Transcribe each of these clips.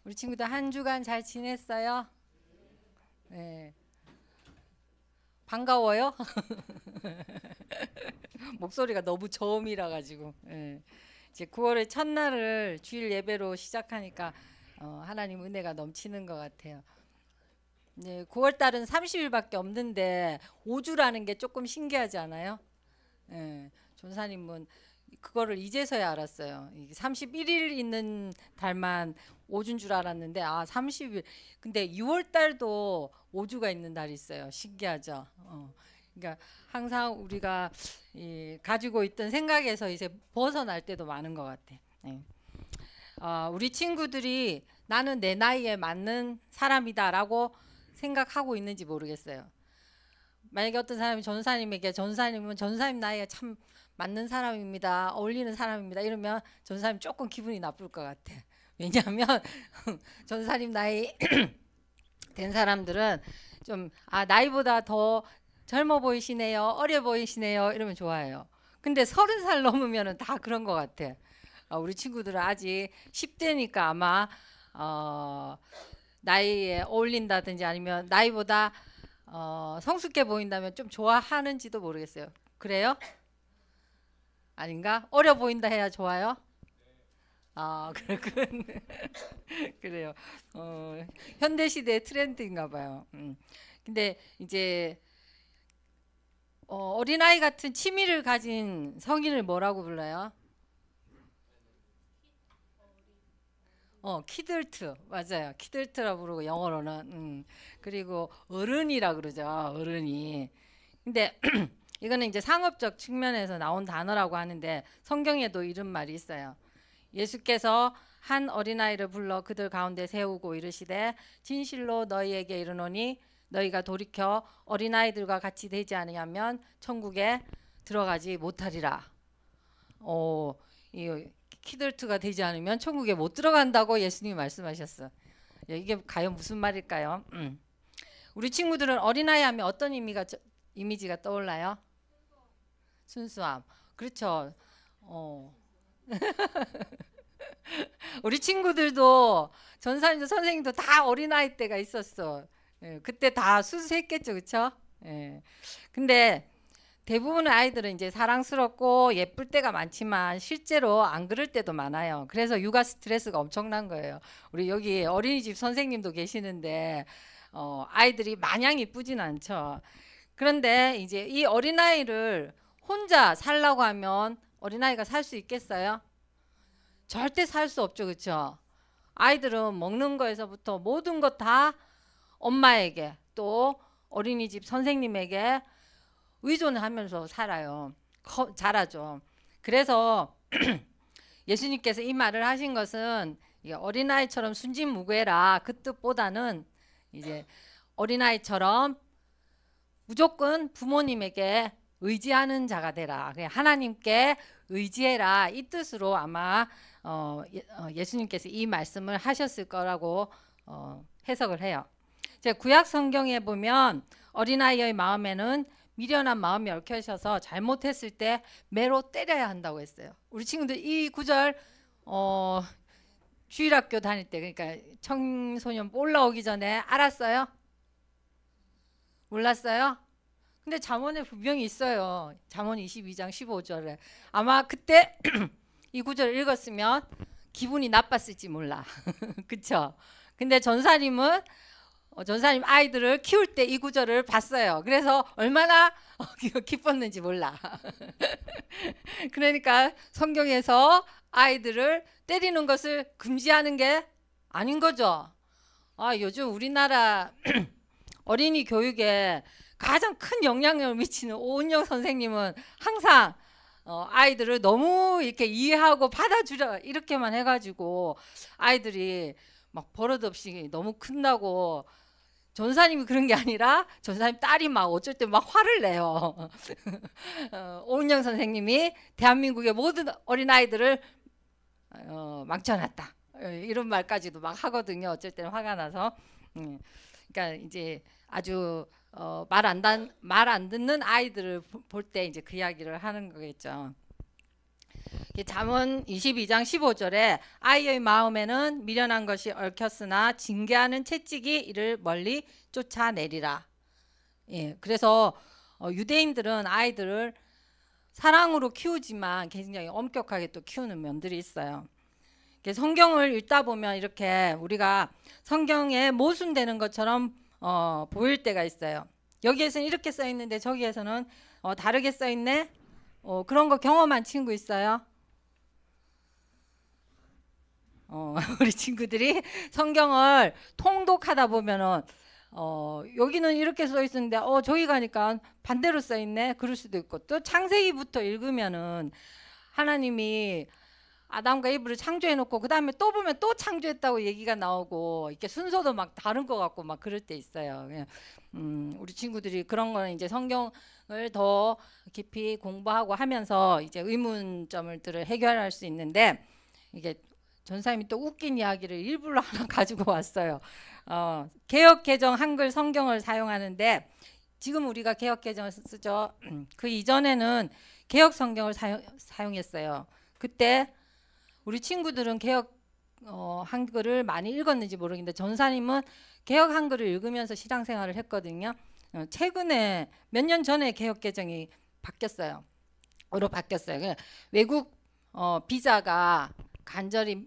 우리 친구들 한 주간 잘 지냈어요? 네. 반가워요? 목소리가 너무 저음이라 가지고. 예. 이제 9월의 첫날을 주일 예배로 시작하니까 하나님 은혜가 넘치는 것 같아요. 네, 9월 달은 30일밖에 없는데 5주라는 게 조금 신기하지 않아요? 예. 전사님은 그거를 이제서야 알았어요. 이게 31일 있는 달만 5주인 줄 알았는데 30일. 근데 6월 달도 5주가 있는 달이 있어요. 신기하죠? 그러니까 항상 우리가 가지고 있던 생각에서 이제 벗어날 때도 많은 것 같아. 예. 우리 친구들이 나는 내 나이에 맞는 사람이다라고 생각하고 있는지 모르겠어요. 만약에 어떤 사람이 전사님에게 전사님은 전사님 나이에 참 맞는 사람입니다. 어울리는 사람입니다. 이러면 전사님 조금 기분이 나쁠 것 같아. 왜냐하면 전사님 나이 된 사람들은 좀 나이보다 더 젊어 보이시네요. 어려 보이시네요. 이러면 좋아해요. 근데 30살 넘으면 다 그런 것 같아. 우리 친구들은 아직 10대니까 아마 나이에 어울린다든지 아니면 나이보다 성숙해 보인다면 좀 좋아하는지도 모르겠어요. 그래요? 아닌가? 어려 보인다 해야 좋아요? 그렇군. 그래요. 현대 시대의 트렌드인가 봐요. 근데 이제 어린아이 같은 취미를 가진 성인을 뭐라고 불러요? 키들트. 맞아요. 키들트라 부르고 영어로는. 그리고 어른이라 그러죠. 어른이. 근데 이거는 이제 상업적 측면에서 나온 단어라고 하는데 성경에도 이런 말이 있어요. 예수께서 한 어린아이를 불러 그들 가운데 세우고 이르시되 진실로 너희에게 이르노니 너희가 돌이켜 어린아이들과 같이 되지 않으면 천국에 들어가지 못하리라. 이 키들트가 되지 않으면 천국에 못 들어간다고 예수님이 말씀하셨어. 이게 과연 무슨 말일까요? 우리 친구들은 어린아이 하면 어떤 이미지가 떠올라요? 순수함. 그렇죠. 우리 친구들도 전사님도 선생님도 다 어린아이 때가 있었어. 예, 그때 다 수수했겠죠, 그렇죠? 예. 근데 대부분의 아이들은 이제 사랑스럽고 예쁠 때가 많지만 실제로 안 그럴 때도 많아요. 그래서 육아 스트레스가 엄청난 거예요. 우리 여기 어린이집 선생님도 계시는데 아이들이 마냥 이쁘진 않죠. 그런데 이제 이 어린아이를 혼자 살라고 하면 어린아이가 살 수 있겠어요? 절대 살 수 없죠, 그렇죠? 아이들은 먹는 거에서부터 모든 것 다 엄마에게 또 어린이집 선생님에게 의존하면서 살아요. 자라죠. 그래서 예수님께서 이 말을 하신 것은 어린아이처럼 순진무구해라 그 뜻보다는 이제 어린아이처럼 무조건 부모님에게 의지하는 자가 되라. 하나님께 의지해라 이 뜻으로 아마 예수님께서 이 말씀을 하셨을 거라고 해석을 해요. 구약 성경에 보면 어린아이의 마음에는 미련한 마음이 얽혀 있어서 잘못했을 때 매로 때려야 한다고 했어요. 우리 친구들 이 구절 주일학교 다닐 때 그러니까 청소년 올라오기 전에 알았어요? 몰랐어요? 근데 잠언에 분명히 있어요. 잠언 22장 15절에 아마 그때 이 구절을 읽었으면 기분이 나빴을지 몰라. 그쵸? 근데 전사님은 전사님 아이들을 키울 때 이 구절을 봤어요. 그래서 얼마나 기뻤는지 몰라. 그러니까 성경에서 아이들을 때리는 것을 금지하는 게 아닌 거죠. 요즘 우리나라 어린이 교육에 가장 큰 영향력을 미치는 오은영 선생님은 항상 아이들을 너무 이렇게 이해하고 받아주려 이렇게만 해가지고 아이들이 막 버릇없이 너무 큰다고 전사님이 그런 게 아니라 전사님 딸이 막 어쩔 때 막 화를 내요. 오은영 선생님이 대한민국의 모든 어린아이들을 망쳐놨다. 이런 말까지도 막 하거든요. 어쩔 때는 화가 나서. 그러니까 이제 아주 말 안 듣는 아이들을 볼 때 이제 그 이야기를 하는 거겠죠. 잠언 22장 15절에 아이의 마음에는 미련한 것이 얽혔으나 징계하는 채찍이 이를 멀리 쫓아내리라. 예, 그래서 유대인들은 아이들을 사랑으로 키우지만 굉장히 엄격하게 또 키우는 면들이 있어요. 성경을 읽다 보면 이렇게 우리가 성경에 모순되는 것처럼 보일 때가 있어요. 여기에서는 이렇게 써 있는데 저기에서는 다르게 써 있네. 그런 거 경험한 친구 있어요? 우리 친구들이 성경을 통독하다 보면은 여기는 이렇게 써 있었는데 저기 가니까 반대로 써 있네. 그럴 수도 있고, 또 창세기부터 읽으면은 하나님이 아담과 이브를 창조해 놓고 그 다음에 또 보면 또 창조했다고 얘기가 나오고, 이렇게 순서도 막 다른 것 같고 막 그럴 때 있어요. 우리 친구들이 그런 거는 이제 성경을 더 깊이 공부하고 하면서 이제 의문점들을 해결할 수 있는데, 이게 전사님이 또 웃긴 이야기를 일부러 하나 가지고 왔어요. 개역 개정 한글 성경을 사용하는데, 지금 우리가 개역 개정을 쓰죠. 그 이전에는 개역 성경을 사용했어요. 그때 우리 친구들은 개역 한글을 많이 읽었는지 모르겠는데, 전사님은 개역 한글을 읽으면서 신앙생활을 했거든요. 최근에 몇 년 전에 개역 개정이 바뀌었어요. 외국 비자가 간절히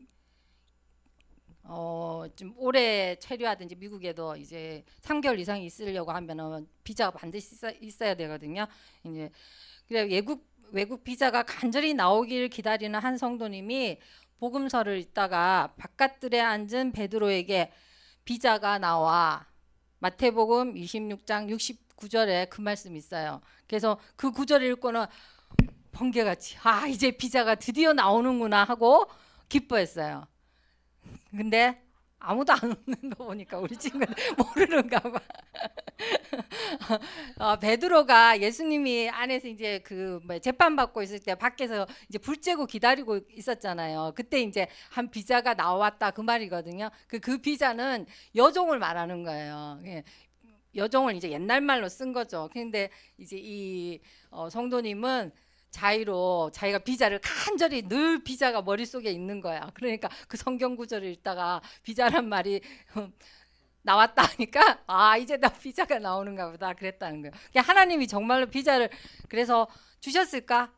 좀 오래 체류하든지 미국에도 이제 3개월 이상 있으려고 하면은 비자가 반드시 있어야 되거든요. 이제 그래 외국 비자가 간절히 나오길 기다리는 한 성도님이 복음서를 읽다가 바깥들에 앉은 베드로에게 비자가 나와, 마태복음 26장 69절에 그 말씀이 있어요. 그래서 그 구절을 읽고는 번개같이 이제 비자가 드디어 나오는구나 하고 기뻐했어요. 근데 아무도 안 웃는 거 보니까 우리 친구는 모르는가 봐. 베드로가 예수님이 안에서 이제 재판 받고 있을 때 밖에서 이제 불 쬐고 기다리고 있었잖아요. 그때 이제 한 비자가 나왔다 그 말이거든요. 그 비자는 여종을 말하는 거예요. 여종을 이제 옛날 말로 쓴 거죠. 근데 이제 이 성도님은 자의로 자기가 비자를 간절히 늘 비자가 머릿속에 있는 거야. 그러니까 그 성경 구절을 읽다가 비자란 말이 나왔다 하니까 이제 나 비자가 나오는가 보다 그랬다는 거예요. 하나님이 정말로 비자를 그래서 주셨을까?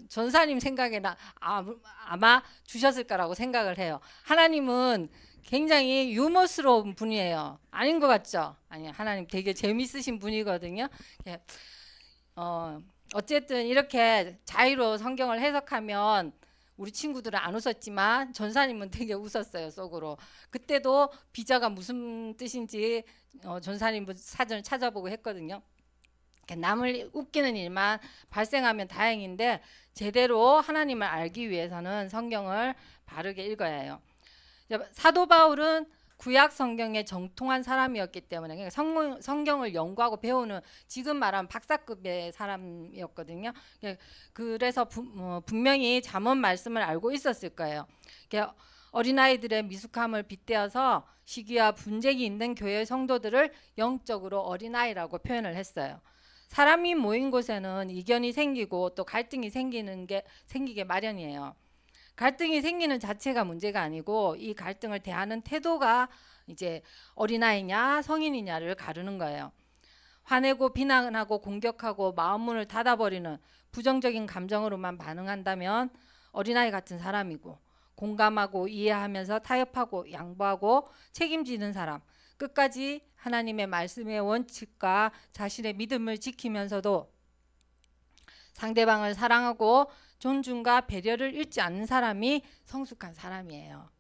전사님 생각에는 아마 주셨을까라고 생각을 해요. 하나님은 굉장히 유머스러운 분이에요. 아닌 것 같죠? 아니, 하나님 되게 재밌으신 분이거든요. 어쨌든 이렇게 자의로 성경을 해석하면 우리 친구들은 안 웃었지만 전사님은 되게 웃었어요, 속으로. 그때도 비자가 무슨 뜻인지 전사님 사전을 찾아보고 했거든요. 남을 웃기는 일만 발생하면 다행인데, 제대로 하나님을 알기 위해서는 성경을 바르게 읽어야 해요. 사도 바울은 구약 성경에 정통한 사람이었기 때문에 성경을 연구하고 배우는 지금 말하면 박사급의 사람이었거든요. 그래서 분명히 잠언 말씀을 알고 있었을 거예요. 어린아이들의 미숙함을 빗대어서 시기와 분쟁이 있는 교회 성도들을 영적으로 어린아이라고 표현을 했어요. 사람이 모인 곳에는 이견이 생기고 또 갈등이 생기게 마련이에요. 갈등이 생기는 자체가 문제가 아니고 이 갈등을 대하는 태도가 이제 어린아이냐 성인이냐를 가르는 거예요. 화내고 비난하고 공격하고 마음문을 닫아버리는 부정적인 감정으로만 반응한다면 어린아이 같은 사람이고, 공감하고 이해하면서 타협하고 양보하고 책임지는 사람, 끝까지 하나님의 말씀의 원칙과 자신의 믿음을 지키면서도 상대방을 사랑하고 존중과 배려를 잃지 않는 사람이 성숙한 사람이에요.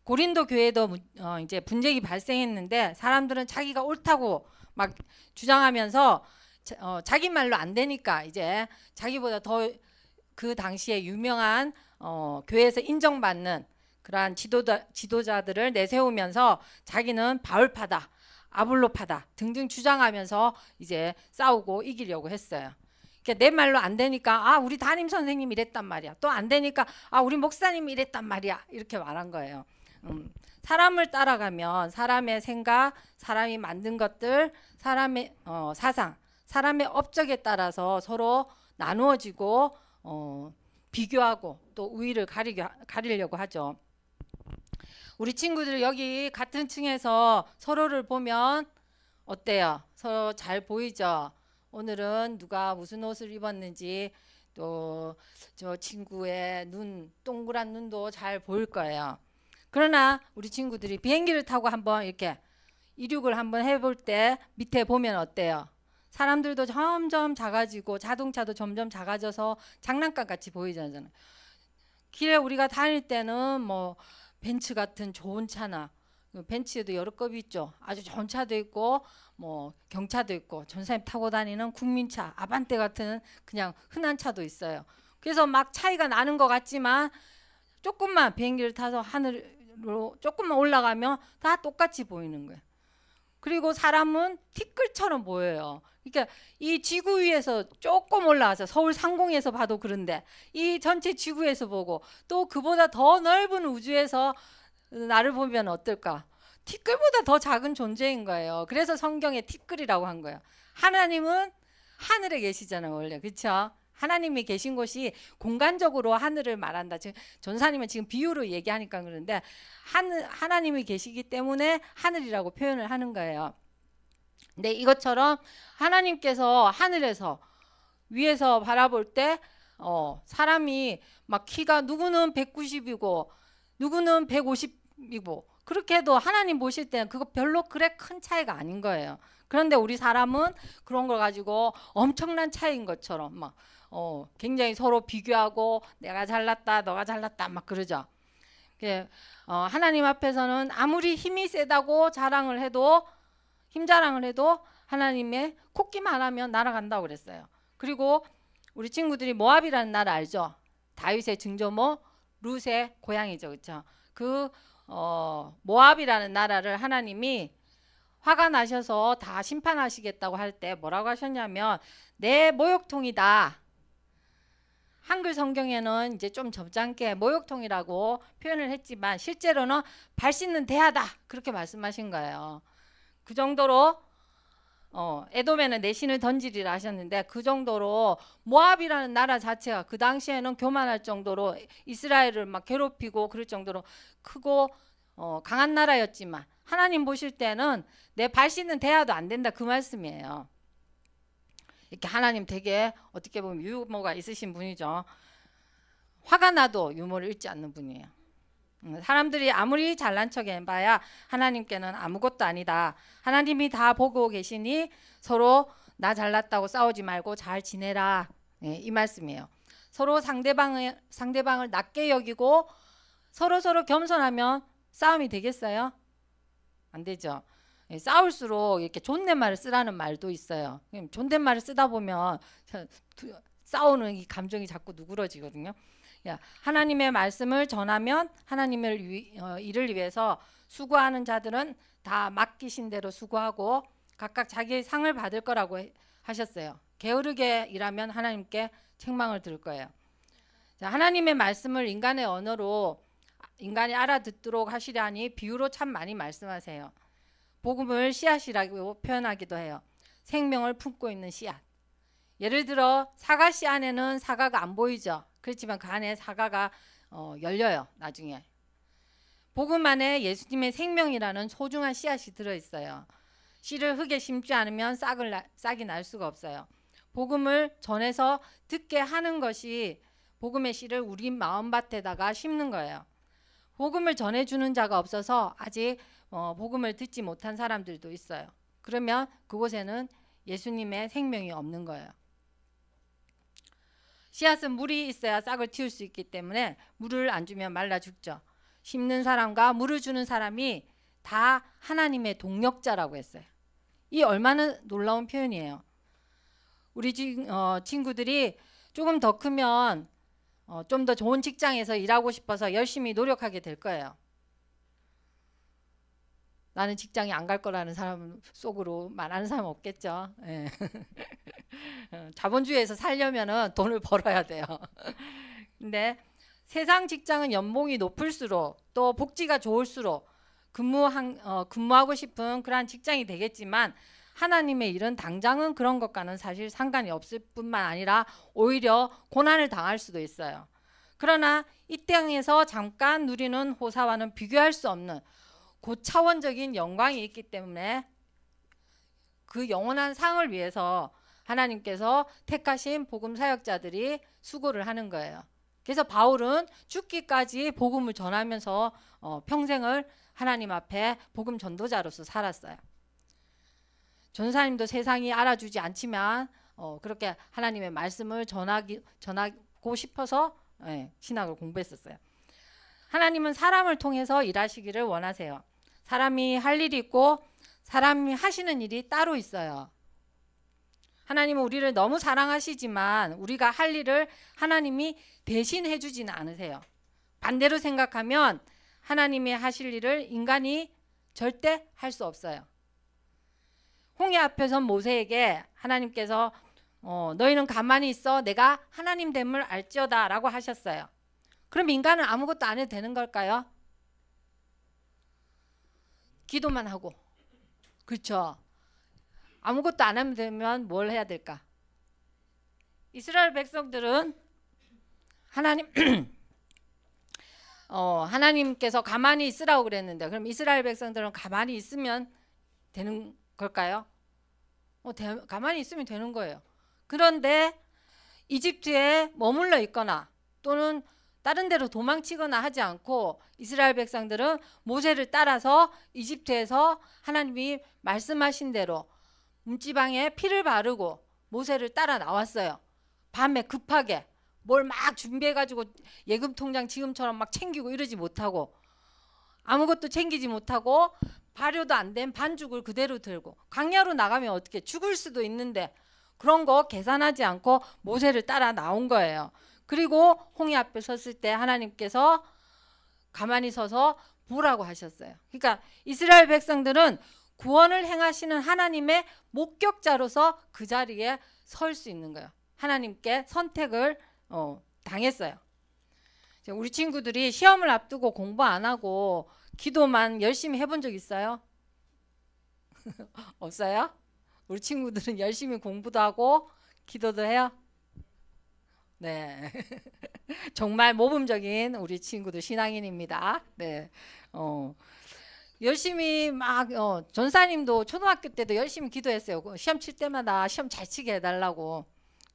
고린도 교회도 이제 분쟁이 발생했는데 사람들은 자기가 옳다고 막 주장하면서 자기 말로 안 되니까 이제 자기보다 더 그 당시에 유명한 교회에서 인정받는 그러한 지도자들을 내세우면서 자기는 바울파다, 아볼로파다 등등 주장하면서 이제 싸우고 이기려고 했어요. 내 말로 안 되니까 우리 담임 선생님이 이랬단 말이야. 또 안 되니까 우리 목사님이 이랬단 말이야. 이렇게 말한 거예요. 사람을 따라가면 사람의 생각, 사람이 만든 것들, 사람의 사상, 사람의 업적에 따라서 서로 나누어지고 비교하고 또 우위를 가리려고 하죠. 우리 친구들 여기 같은 층에서 서로를 보면 어때요? 서로 잘 보이죠? 오늘은 누가 무슨 옷을 입었는지 또 저 친구의 눈, 동그란 눈도 잘 보일 거예요. 그러나 우리 친구들이 비행기를 타고 한번 이렇게 이륙을 한번 해볼 때 밑에 보면 어때요? 사람들도 점점 작아지고 자동차도 점점 작아져서 장난감 같이 보이잖아요. 길에 우리가 다닐 때는 뭐 벤츠 같은 좋은 차나, 벤츠에도 여러 급이 있죠. 아주 좋은 차도 있고 뭐 경차도 있고 전사님 타고 다니는 국민차 아반떼 같은 그냥 흔한 차도 있어요. 그래서 막 차이가 나는 것 같지만 조금만 비행기를 타서 하늘로 조금만 올라가면 다 똑같이 보이는 거예요. 그리고 사람은 티끌처럼 보여요. 그러니까 이 지구 위에서 조금 올라가서 서울 상공에서 봐도 그런데 이 전체 지구에서 보고 또 그보다 더 넓은 우주에서 나를 보면 어떨까? 티끌보다 더 작은 존재인 거예요. 그래서 성경에 티끌이라고 한 거예요. 하나님은 하늘에 계시잖아요, 원래. 그렇죠? 하나님이 계신 곳이 공간적으로 하늘을 말한다. 지금 전사님은 지금 비유로 얘기하니까 그런데 하나님이 계시기 때문에 하늘이라고 표현을 하는 거예요. 근데 이것처럼 하나님께서 하늘에서 위에서 바라볼 때 사람이 막 키가 누구는 190이고 누구는 150이고 그렇게 해도 하나님 보실 때는 그거 별로 그래 큰 차이가 아닌 거예요. 그런데 우리 사람은 그런 걸 가지고 엄청난 차이인 것처럼 막 굉장히 서로 비교하고 내가 잘났다 너가 잘났다 막 그러죠. 하나님 앞에서는 아무리 힘이 세다고 자랑을 해도 힘 자랑을 해도 하나님의 콧기만 하면 날아간다고 그랬어요. 그리고 우리 친구들이 모압이라는 나라 알죠? 다윗의 증조모 룻의 고향이죠. 그렇죠? 그 모압이라는 나라를 하나님이 화가 나셔서 다 심판하시겠다고 할 때 뭐라고 하셨냐면 내 모욕통이다. 한글 성경에는 이제 좀 점잖게 모욕통이라고 표현을 했지만 실제로는 발 씻는 대야다 그렇게 말씀하신 거예요. 그 정도로 에돔에는 내 신을 던지리라 하셨는데 그 정도로 모압이라는 나라 자체가 그 당시에는 교만할 정도로 이스라엘을 막 괴롭히고 그럴 정도로 크고 강한 나라였지만 하나님 보실 때는 내 발 씻는 대야도 안 된다 그 말씀이에요. 이렇게 하나님 되게 어떻게 보면 유머가 있으신 분이죠. 화가 나도 유머를 잃지 않는 분이에요. 사람들이 아무리 잘난 척 해봐야 하나님께는 아무것도 아니다. 하나님이 다 보고 계시니 서로 나 잘났다고 싸우지 말고 잘 지내라. 이 말씀이에요. 서로 상대방을 낮게 여기고 서로 겸손하면 싸움이 되겠어요? 안 되죠. 싸울수록 이렇게 존댓말을 쓰라는 말도 있어요. 존댓말을 쓰다 보면 싸우는 이 감정이 자꾸 누그러지거든요. 하나님의 말씀을 전하면 하나님의 일을 위해서 수고하는 자들은 다 맡기신 대로 수고하고 각각 자기의 상을 받을 거라고 하셨어요. 게으르게 일하면 하나님께 책망을 들을 거예요. 자, 하나님의 말씀을 인간의 언어로 인간이 알아듣도록 하시려니 비유로 참 많이 말씀하세요. 복음을 씨앗이라고 표현하기도 해요. 생명을 품고 있는 씨앗. 예를 들어 사과씨 안에는 사과가 안 보이죠. 그렇지만 그 안에 사과가 열려요. 나중에. 복음 안에 예수님의 생명이라는 소중한 씨앗이 들어있어요. 씨를 흙에 심지 않으면 싹이 날 수가 없어요. 복음을 전해서 듣게 하는 것이 복음의 씨를 우리 마음밭에다가 심는 거예요. 복음을 전해주는 자가 없어서 아직 복음을 듣지 못한 사람들도 있어요. 그러면 그곳에는 예수님의 생명이 없는 거예요. 씨앗은 물이 있어야 싹을 틔울 수 있기 때문에 물을 안 주면 말라 죽죠. 심는 사람과 물을 주는 사람이 다 하나님의 동력자라고 했어요. 이 얼마나 놀라운 표현이에요. 우리 친구들이 조금 더 크면 좀 더 좋은 직장에서 일하고 싶어서 열심히 노력하게 될 거예요. 나는 직장에 안 갈 거라는 사람 속으로 말하는 사람 없겠죠. 예. 자본주의에서 살려면은 돈을 벌어야 돼요. 근데 세상 직장은 연봉이 높을수록 또 복지가 좋을수록 근무하고 싶은 그러한 직장이 되겠지만 하나님의 일은 당장은 그런 것과는 사실 상관이 없을 뿐만 아니라 오히려 고난을 당할 수도 있어요. 그러나 이 땅에서 잠깐 누리는 호사와는 비교할 수 없는 고차원적인 영광이 있기 때문에 그 영원한 상을 위해서 하나님께서 택하신 복음 사역자들이 수고를 하는 거예요. 그래서 바울은 죽기까지 복음을 전하면서 평생을 하나님 앞에 복음 전도자로서 살았어요. 전사님도 세상이 알아주지 않지만 그렇게 하나님의 말씀을 전하고 싶어서 신학을 공부했었어요. 하나님은 사람을 통해서 일하시기를 원하세요. 사람이 할 일이 있고 사람이 하시는 일이 따로 있어요. 하나님은 우리를 너무 사랑하시지만 우리가 할 일을 하나님이 대신 해주지는 않으세요. 반대로 생각하면 하나님이 하실 일을 인간이 절대 할 수 없어요. 홍해 앞에 선 모세에게 하나님께서 너희는 가만히 있어 내가 하나님 됨을 알지어다 라고 하셨어요. 그럼 인간은 아무것도 안 해도 되는 걸까요? 기도만 하고. 그렇죠. 아무것도 안 하면 되면 뭘 해야 될까? 이스라엘 백성들은 하나님께서 가만히 있으라고 그랬는데 그럼 이스라엘 백성들은 가만히 있으면 되는 걸까요? 가만히 있으면 되는 거예요. 그런데 이집트에 머물러 있거나 또는 다른 데로 도망치거나 하지 않고 이스라엘 백성들은 모세를 따라서 이집트에서 하나님이 말씀하신 대로 문지방에 피를 바르고 모세를 따라 나왔어요. 밤에 급하게 뭘 막 준비해가지고 예금 통장 지금처럼 막 챙기고 이러지 못하고 아무것도 챙기지 못하고 발효도 안 된 반죽을 그대로 들고 광야로 나가면 어떻게 죽을 수도 있는데 그런 거 계산하지 않고 모세를 따라 나온 거예요. 그리고 홍해 앞에 섰을 때 하나님께서 가만히 서서 보라고 하셨어요. 그러니까 이스라엘 백성들은 구원을 행하시는 하나님의 목격자로서 그 자리에 설 수 있는 거예요. 하나님께 선택을 당했어요. 우리 친구들이 시험을 앞두고 공부 안 하고 기도만 열심히 해본 적 있어요? 없어요? 우리 친구들은 열심히 공부도 하고 기도도 해요? 네. 정말 모범적인 우리 친구들 신앙인입니다. 네. 열심히 막 전사님도 초등학교 때도 열심히 기도했어요. 시험 칠 때마다 시험 잘 치게 해달라고.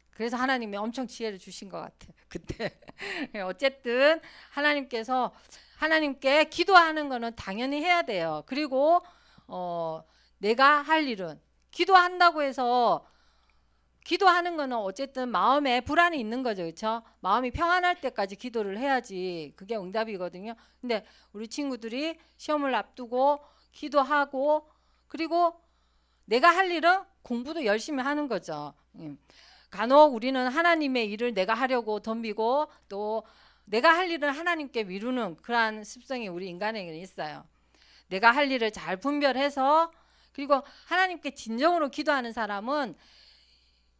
그래서 하나님이 엄청 지혜를 주신 것 같아요. 그때. 어쨌든 하나님께서 하나님께 기도하는 거는 당연히 해야 돼요. 그리고 내가 할 일은 기도한다고 해서 기도하는 거는 어쨌든 마음에 불안이 있는 거죠. 그렇죠? 마음이 평안할 때까지 기도를 해야지 그게 응답이거든요. 근데 우리 친구들이 시험을 앞두고 기도하고 그리고 내가 할 일은 공부도 열심히 하는 거죠. 간혹 우리는 하나님의 일을 내가 하려고 덤비고 또 내가 할 일은 하나님께 미루는 그러한 습성이 우리 인간에게는 있어요. 내가 할 일을 잘 분별해서 그리고 하나님께 진정으로 기도하는 사람은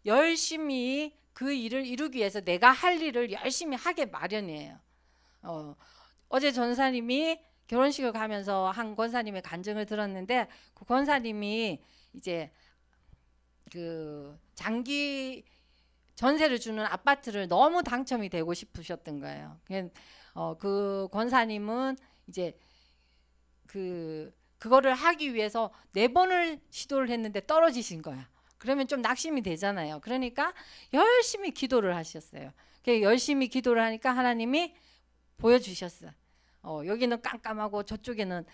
열심히 그 일을 이루기 위해서 내가 할 일을 열심히 하게 마련이에요. 어제 전사님이 결혼식을 가면서 한 권사님의 간증을 들었는데 그 권사님이 이제 그 장기 전세를 주는 아파트를 너무 당첨이 되고 싶으셨던 거예요. 그 권사님은 이제 그거를 하기 위해서 4번을 시도를 했는데 떨어지신 거야. 그러면 좀 낙심이 되잖아요. 그러니까 열심히 기도를 하셨어요. 열심히 기도를 하니까 하나님이 보여주셨어요. 여기는 깜깜하고 저쪽에는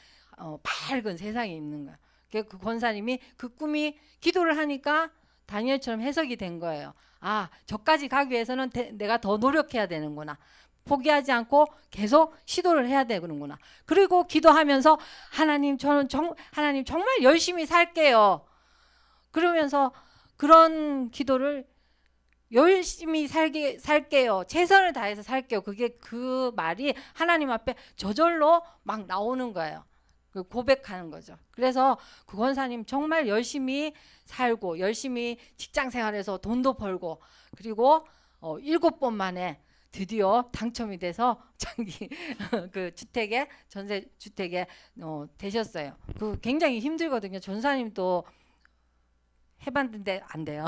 밝은 세상이 있는 거야. 그 권사님이 그 꿈이 기도를 하니까 다니엘처럼 해석이 된 거예요. 아, 저까지 가기 위해서는 내가 더 노력해야 되는구나. 포기하지 않고 계속 시도를 해야 되는구나. 그리고 기도하면서 하나님 하나님 정말 열심히 살게요. 그러면서 그런 기도를 열심히 살게요. 최선을 다해서 살게요. 그 말이 하나님 앞에 저절로 막 나오는 거예요. 고백하는 거죠. 그래서 그 권사님 정말 열심히 살고 열심히 직장 생활해서 돈도 벌고 그리고 7번 만에 드디어 당첨이 돼서 장기 그 주택에 전세 주택에 되셨어요. 그 굉장히 힘들거든요. 전사님도 해봤는데 안 돼요.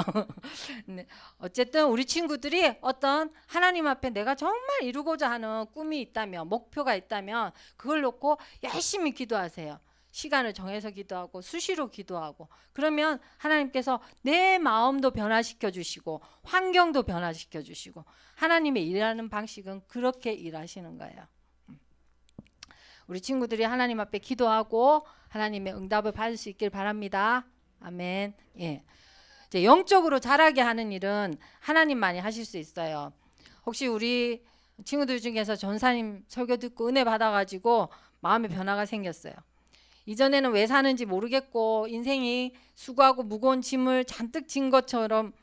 네. 어쨌든 우리 친구들이 어떤 하나님 앞에 내가 정말 이루고자 하는 꿈이 있다면, 목표가 있다면 그걸 놓고 열심히 기도하세요. 시간을 정해서 기도하고 수시로 기도하고, 그러면 하나님께서 내 마음도 변화시켜 주시고 환경도 변화시켜 주시고, 하나님의 일하는 방식은 그렇게 일하시는 거예요. 우리 친구들이 하나님 앞에 기도하고 하나님의 응답을 받을 수 있길 바랍니다. 아멘. 예. 이제 영적으로 자라게 하는 일은 하나님만이 하실 수 있어요. 혹시 우리 친구들 중에서 전사님 설교 듣고 은혜 받아가지고 마음의 변화가 생겼어요. 이전에는 왜 사는지 모르겠고 인생이 수고하고 무거운 짐을 잔뜩 진 것처럼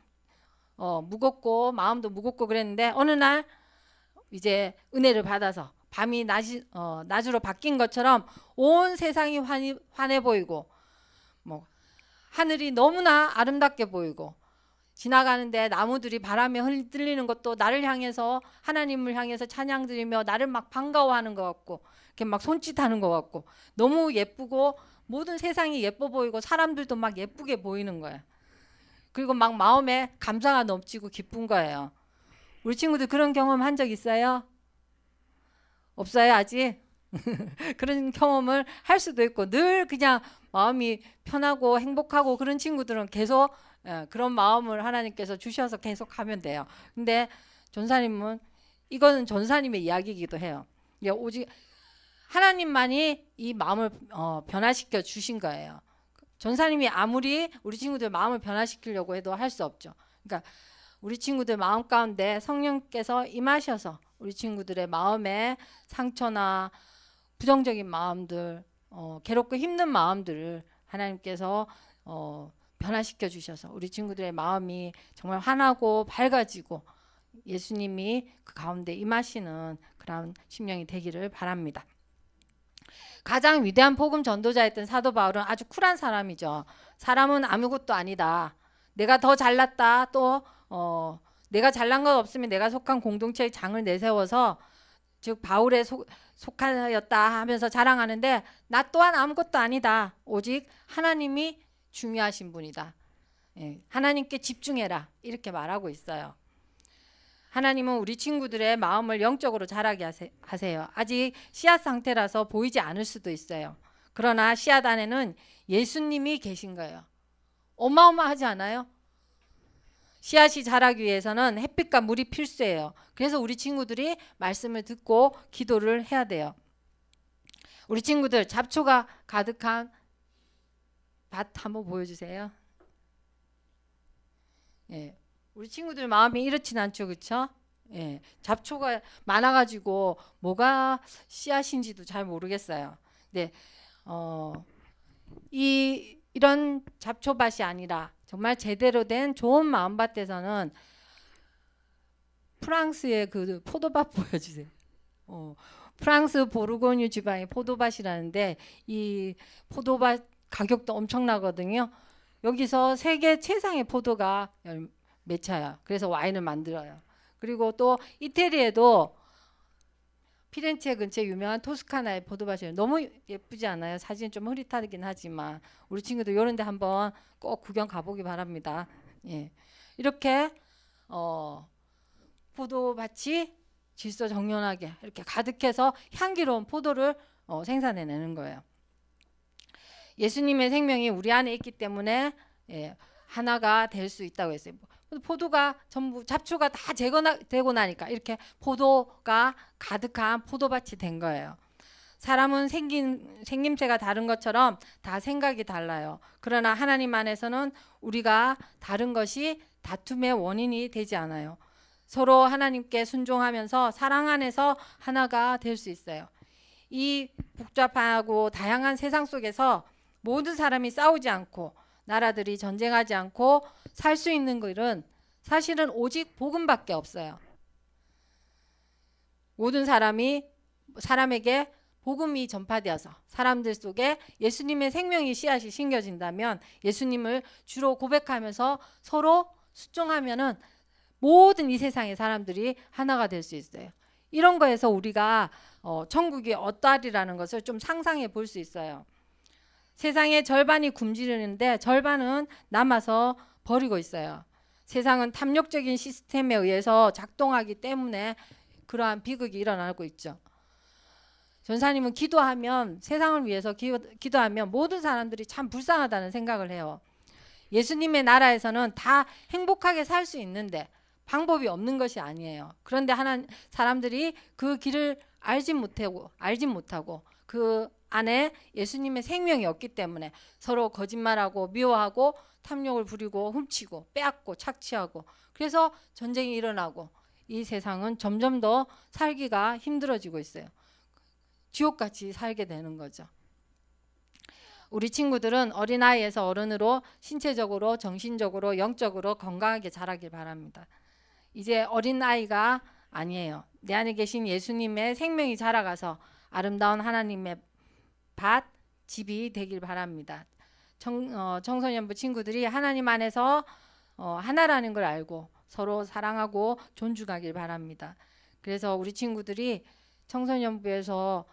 무겁고 마음도 무겁고 그랬는데, 어느 날 이제 은혜를 받아서 밤이 낮으로 바뀐 것처럼 온 세상이 환해 보이고, 뭐 하늘이 너무나 아름답게 보이고, 지나가는데 나무들이 바람에 흔들리는 것도 나를 향해서, 하나님을 향해서 찬양 드리며 나를 막 반가워하는 것 같고, 이렇게 막 손짓하는 것 같고, 너무 예쁘고 모든 세상이 예뻐 보이고 사람들도 막 예쁘게 보이는 거예요. 그리고 막 마음에 감사가 넘치고 기쁜 거예요. 우리 친구들 그런 경험 한 적 있어요? 없어요 아직? 그런 경험을 할 수도 있고, 늘 그냥 마음이 편하고 행복하고 그런 친구들은 계속 그런 마음을 하나님께서 주셔서 계속 하면 돼요. 근데 전사님은, 이거는 전사님의 이야기이기도 해요. 오직 하나님만이 이 마음을 변화시켜 주신 거예요. 전사님이 아무리 우리 친구들 마음을 변화시키려고 해도 할 수 없죠. 그러니까 우리 친구들 마음 가운데 성령께서 임하셔서 우리 친구들의 마음에 상처나 부정적인 마음들, 괴롭고 힘든 마음들을 하나님께서 변화시켜 주셔서 우리 친구들의 마음이 정말 환하고 밝아지고 예수님이 그 가운데 임하시는 그런 심령이 되기를 바랍니다. 가장 위대한 복음 전도자였던 사도 바울은 아주 쿨한 사람이죠. 사람은 아무것도 아니다, 내가 더 잘났다, 또 내가 잘난 것 없으면 내가 속한 공동체의 장을 내세워서, 즉 바울에 속하였다 하면서 자랑하는데, 나 또한 아무것도 아니다, 오직 하나님이 중요하신 분이다, 하나님께 집중해라, 이렇게 말하고 있어요. 하나님은 우리 친구들의 마음을 영적으로 자라게 하세요. 아직 씨앗 상태라서 보이지 않을 수도 있어요. 그러나 씨앗 안에는 예수님이 계신 거예요. 어마어마하지 않아요? 씨앗이 자라기 위해서는 햇빛과 물이 필수예요. 그래서 우리 친구들이 말씀을 듣고 기도를 해야 돼요. 우리 친구들 잡초가 가득한 밭 한번 보여주세요. 예, 우리 친구들 마음이 이렇진 않죠, 그렇죠? 예, 잡초가 많아가지고 뭐가 씨앗인지도 잘 모르겠어요. 네, 이런 잡초밭이 아니라 정말 제대로 된 좋은 마음밭에서는, 프랑스의 그 포도밭 보여주세요. 프랑스 보르고뉴 지방의 포도밭이라는데, 이 포도밭 가격도 엄청나거든요. 여기서 세계 최상의 포도가 맺혀요. 그래서 와인을 만들어요. 그리고 또 이태리에도 피렌체 근처에 유명한 토스카나의 포도밭이에요. 너무 예쁘지 않아요? 사진 좀 흐릿하긴 하지만 우리 친구들 이런 데 한번 꼭 구경 가보기 바랍니다. 예. 이렇게 포도밭이 질서정연하게 이렇게 가득해서 향기로운 포도를 생산해내는 거예요. 예수님의 생명이 우리 안에 있기 때문에 하나가 될 수 있다고 했어요. 포도가 전부 잡초가 다 제거되고 나니까 이렇게 포도가 가득한 포도밭이 된 거예요. 사람은 생김새가 다른 것처럼 다 생각이 달라요. 그러나 하나님 안에서는 우리가 다른 것이 다툼의 원인이 되지 않아요. 서로 하나님께 순종하면서 사랑 안에서 하나가 될 수 있어요. 이 복잡하고 다양한 세상 속에서 모든 사람이 싸우지 않고 나라들이 전쟁하지 않고 살 수 있는 것은 사실은 오직 복음밖에 없어요. 모든 사람에게 복음이 전파되어서 사람들 속에 예수님의 생명의 씨앗이 심겨진다면, 예수님을 주로 고백하면서 서로 순종하면은 모든 이 세상의 사람들이 하나가 될 수 있어요. 이런 거에서 우리가 천국이 어떠하리라는 것을 좀 상상해 볼 수 있어요. 세상의 절반이 굶주리는데 절반은 남아서 버리고 있어요. 세상은 탐욕적인 시스템에 의해서 작동하기 때문에 그러한 비극이 일어나고 있죠. 전사님은 기도하면, 세상을 위해서 기도하면 모든 사람들이 참 불쌍하다는 생각을 해요. 예수님의 나라에서는 다 행복하게 살 수 있는데 방법이 없는 것이 아니에요. 그런데 사람들이 그 길을 알지 못하고 그 안에 예수님의 생명이 없기 때문에 서로 거짓말하고 미워하고 탐욕을 부리고 훔치고 빼앗고 착취하고, 그래서 전쟁이 일어나고 이 세상은 점점 더 살기가 힘들어지고 있어요. 지옥같이 살게 되는 거죠. 우리 친구들은 어린아이에서 어른으로 신체적으로, 정신적으로, 영적으로 건강하게 자라길 바랍니다. 이제 어린아이가 아니에요. 내 안에 계신 예수님의 생명이 자라가서 아름다운 하나님의 밭, 집이 되길 바랍니다. 청소년부 친구들이 하나님 안에서 하나라는 걸 알고 서로 사랑하고 존중하길 바랍니다. 그래서 우리 친구들이 청소년부에서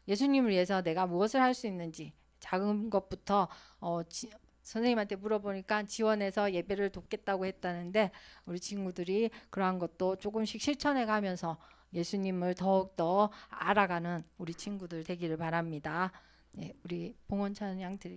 예수님을 위해서 내가 무엇을 할 수 있는지 작은 것부터 선생님한테 물어보니까 지원해서 예배를 돕겠다고 했다는데, 우리 친구들이 그러한 것도 조금씩 실천해 가면서 예수님을 더욱더 알아가는 우리 친구들 되기를 바랍니다. 네, 우리 봉헌 찬양 드릴게요.